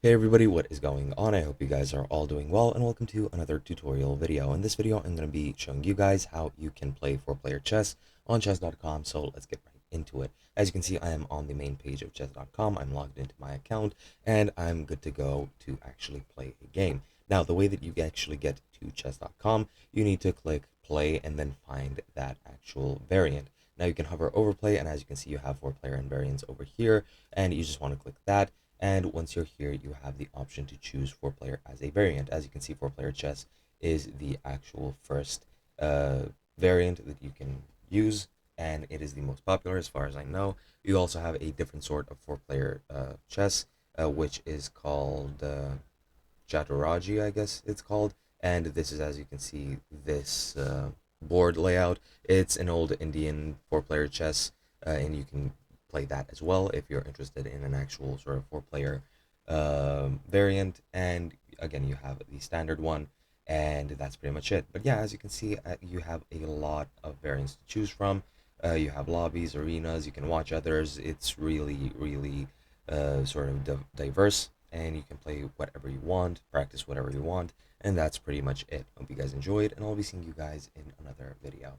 Hey everybody, what is going on? I hope you guys are all doing well, and welcome to another tutorial video. In this video, I'm going to be showing you guys how you can play 4-player chess on chess.com, so let's get right into it. As you can see, I am on the main page of chess.com. I'm logged into my account, and I'm good to go to actually play a game. Now, the way that you actually get to chess.com, you need to click play and then find that actual variant. Now, you can hover over play, and as you can see, you have 4-player invariants over here, and you just want to click that. And once you're here, you have the option to choose 4-player as a variant. As you can see, 4-player chess is the actual first variant that you can use, and it is the most popular as far as I know. You also have a different sort of 4-player chess, which is called Chaturaji, I guess it's called. And this is, as you can see, this board layout. It's an old Indian 4-player chess, and you can play that as well if you're interested in an actual sort of 4-player variant. And again, you have the standard one, and that's pretty much it. But yeah, as you can see, you have a lot of variants to choose from. You have lobbies, arenas, you can watch others. It's really, really sort of diverse, and you can play whatever you want, practice whatever you want, and that's pretty much it. Hope you guys enjoyed, and I'll be seeing you guys in another video.